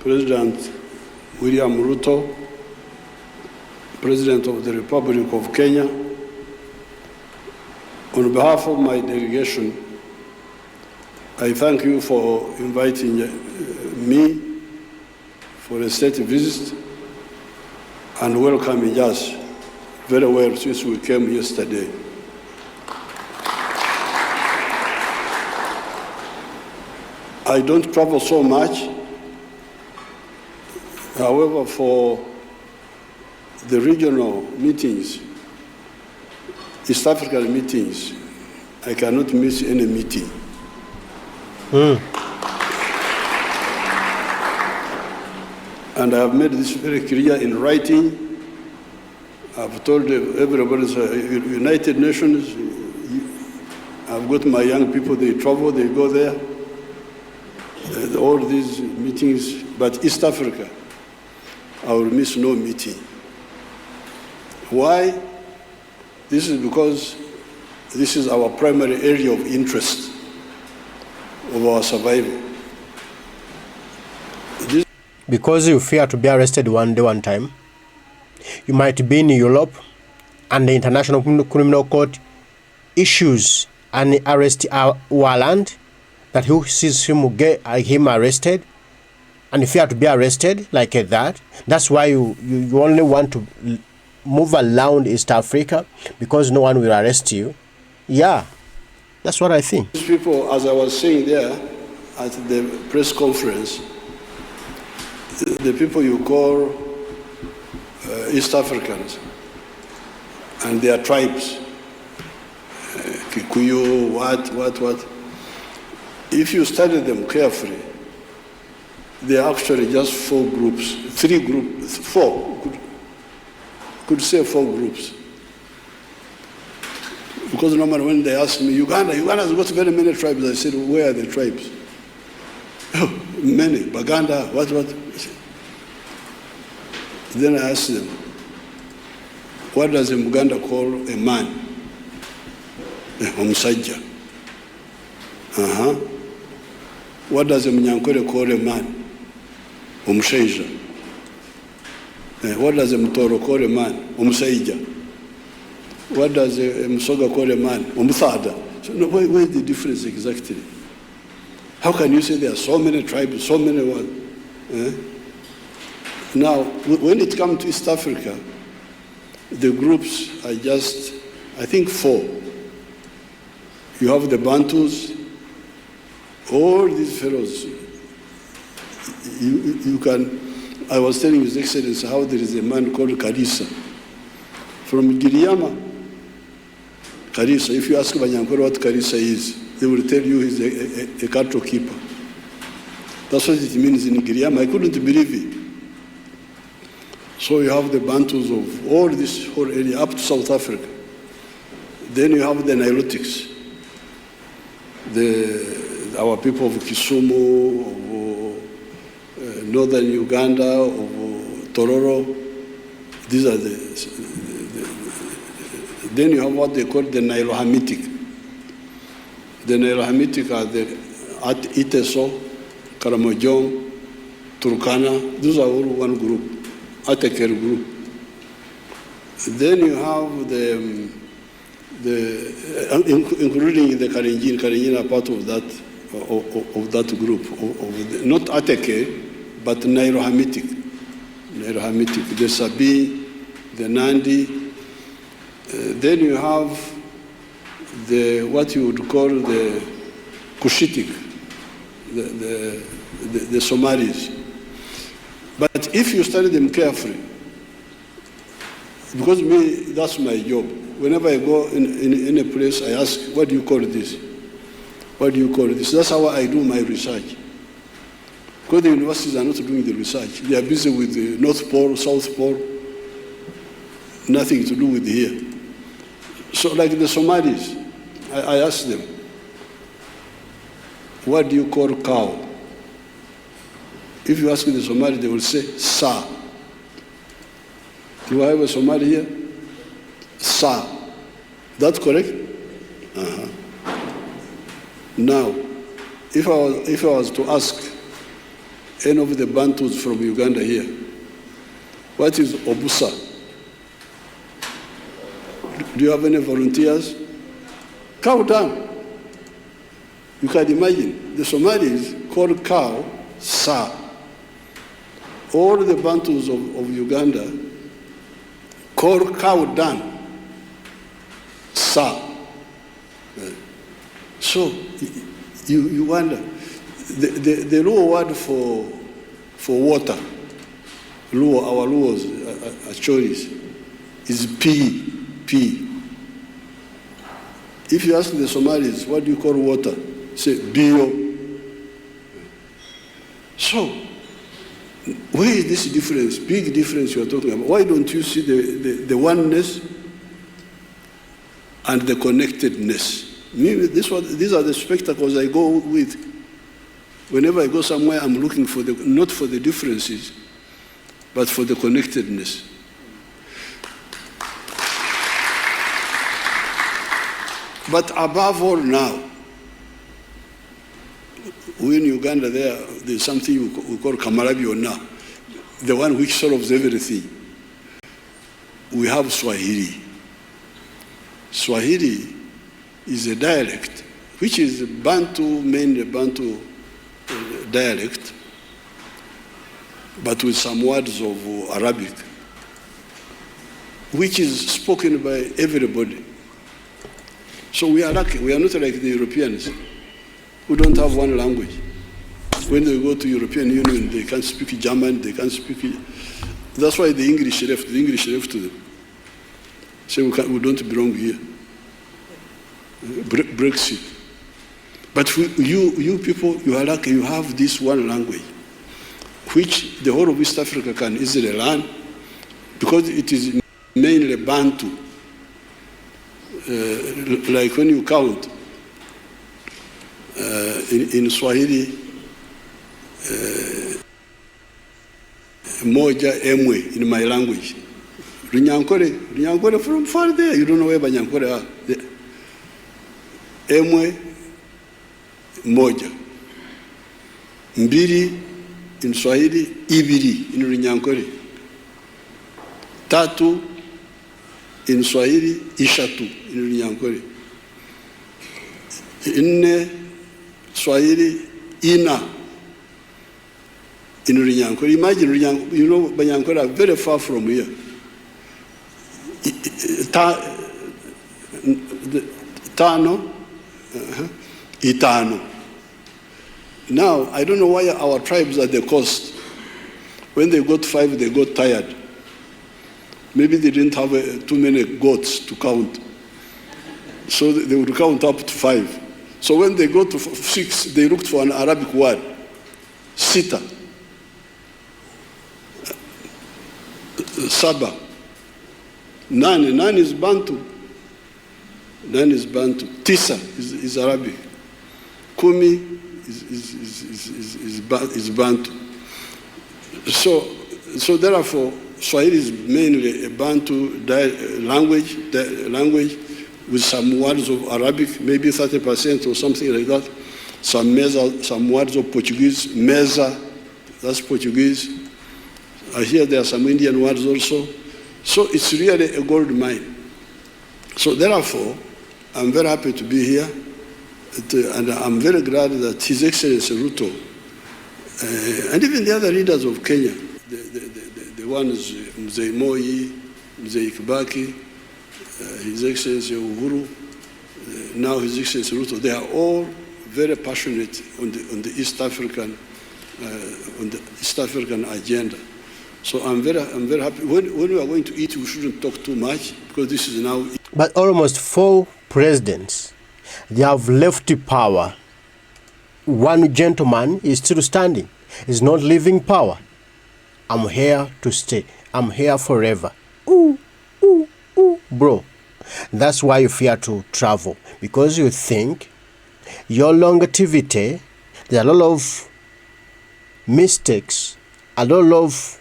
President William Ruto, President of the Republic of Kenya, on behalf of my delegation, I thank you for inviting me for a state visit and welcoming us very well since we came yesterday. I don't travel so much. However, for the regional meetings, East African meetings, I cannot miss any meeting. And I have made this very clear in writing. I've told everybody, United Nations, I've got my young people, they travel, they go there, all these meetings, but East Africa, I will miss no meeting. Why? This is because this is our primary area of interest of our survival. Because you fear to be arrested one day, one time, you might be in Europe and the International Criminal Court issues an arrest warrant that who sees him will get him arrested, and you fear to be arrested like that. That's why you only want to move around East Africa, because no one will arrest you. Yeah, that's what I think. These people, as I was saying there at the press conference, the people you call East Africans and their tribes, Kikuyu, what. If you study them carefully, they are actually just four groups, could say four groups. Because normally when they ask me, Uganda's got very many tribes, I said, where are the tribes? Many, Baganda, what? Then I asked them, what does a Muganda call a man? Omusajja. What does a Munyankore call a man? Omushaija. What does a Mutoro call a man? Omusaija. What does a Musoga call a man? Omuthada. So where is the difference exactly? How can you say there are so many tribes, so many ones? Now, when it comes to East Africa, the groups are just, I think, four. You have the Bantus, all these fellows. You can, I was telling His Excellency how there is a man called Karisa from Giriama. Karisa, if you ask Banyankore what Karisa is, they will tell you he's a cattle keeper. That's what it means in Giriama. I couldn't believe it. So you have the Bantus of all this whole area up to South Africa. Then you have the Nilotics, our people of Kisumu, of northern Uganda, of Tororo. These are then you have what they call the Nilo-Hamitic. The Nilo-Hamitic are the Iteso, Karamojong, Turkana. Those are all one group. Ateker group. Then you have including the Karenjin are part of that group, not Ateke, but Nairohamitic, the Sabi, the Nandi. Then you have what you would call the Cushitic, the Somalis. But if you study them carefully, because that's my job. Whenever I go in a place, I ask, what do you call this? What do you call this? That's how I do my research. Because the universities are not doing the research. They are busy with the North Pole, South Pole, nothing to do with here. So like the Somalis, I ask them, what do you call cow? If you ask the Somali, they will say, Sa. Do I have a Somali here? Sa. That's correct? Now, if I was to ask any of the Bantus from Uganda here. What is Obusa? Do you have any volunteers? Cow down. You can imagine, the Somalis call cow Sa. All the Bantus of Uganda call cow down Sa. So you wonder, the Luo word for water, Luo, our Luos, Achoris, is P. If you ask the Somalis, what do you call water? Say, Bio. So, where is this difference, big difference you are talking about? Why don't you see the oneness and the connectedness? These are the spectacles I go with. Whenever I go somewhere, I'm looking for not for the differences, but for the connectedness. But above all now, we in Uganda there's something we call Kamarabio now, the one which solves everything. We have Swahili. Swahili is a dialect, which is Bantu, mainly Bantu dialect, but with some words of Arabic, which is spoken by everybody. So we are lucky. We are not like the Europeans who don't have one language. When they go to European Union, they can't speak German, they can't speak. That's why the English left to them. So we don't belong here. Brexit. But you people, you are lucky, you have this one language, which the whole of East Africa can easily learn, because it is mainly Bantu. Like when you count in Swahili, moja emwe in my language. Runyankore from far there, you don't know where Banyankore are. Emwe moja. Mbili in Swahili, ibiri in Runyankore. Tatu in Swahili, ishatu in Runyankore. Nne Swahili, ina in Runyankore. Imagine Runyankore, you know, Banyankore are very far from here. Tano, itano. Now, I don't know why our tribes at the coast, when they got 5, they got tired. Maybe they didn't have too many goats to count. So they would count up to 5. So when they got to 6, they looked for an Arabic word, sita, saba, nane. Nane is Bantu. Nane is Bantu. Tisa is Arabic. Kumi is Bantu. So therefore, Swahili is mainly a Bantu language with some words of Arabic, maybe 30% or something like that. Some words of Portuguese. Meza, that's Portuguese. I hear there are some Indian words also. So it's really a gold mine. So therefore, I'm very happy to be here. And I'm very glad that His Excellency Ruto, and even the other leaders of Kenya, the ones, Mzee Moi, Mzee Kibaki, His Excellency Uhuru, now His Excellency Ruto, they are all very passionate on the East African agenda. So I'm very happy. When we are going to eat, we shouldn't talk too much, because this is now. But almost 4 presidents, they have left power. One gentleman is still standing. He's not leaving power. I'm here to stay. I'm here forever. Ooh, ooh, ooh, bro. That's why you fear to travel, because you think your longevity, there are a lot of mistakes, a lot of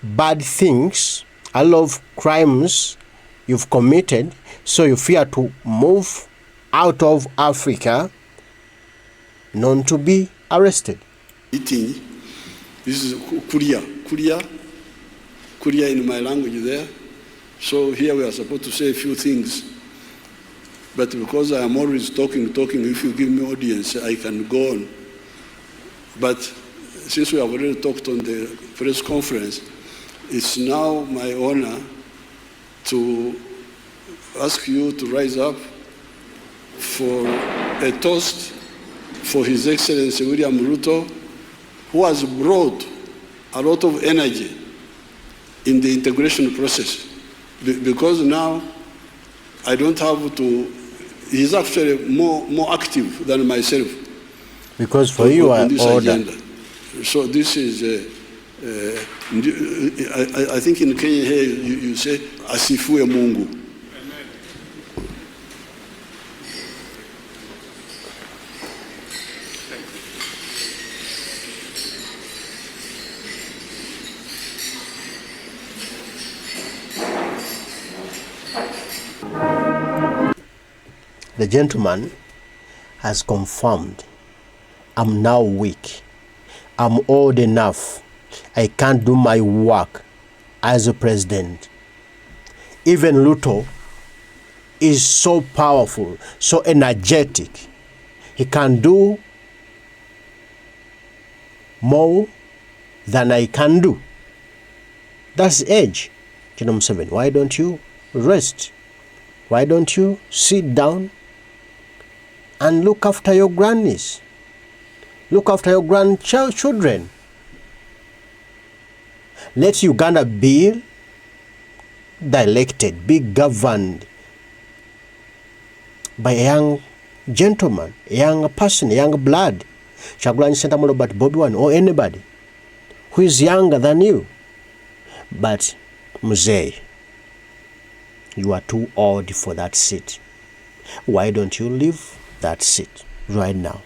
bad things, a lot of crimes you've committed, so you fear to move out of Africa, not to be arrested. Eating This is Kuria in my language there. So here we are supposed to say a few things. But because I am always talking, if you give me audience, I can go on. But since we have already talked on the press conference, it's now my honor to ask you to rise up for a toast for His Excellency William Ruto, who has brought a lot of energy in the integration process. Because now I don't have to, he's actually more active than myself. Because for you are order. Agenda. So this is, I think in Kenya here you say, Asifuwe Mungu. The gentleman has confirmed, I'm now weak. I'm old enough. I can't do my work as a president. Even Ruto is so powerful, so energetic. He can do more than I can do. That's age. General Museveni, why don't you rest? Why don't you sit down and look after your grannies? Look after your grandchildren. Let Uganda be elected, be governed by a young gentleman, a young person, a young blood. Chagulanyi Sentamu Robert Bobi Wine or anybody who is younger than you. But Mzee, you are too old for that seat. Why don't you leave that seat right now?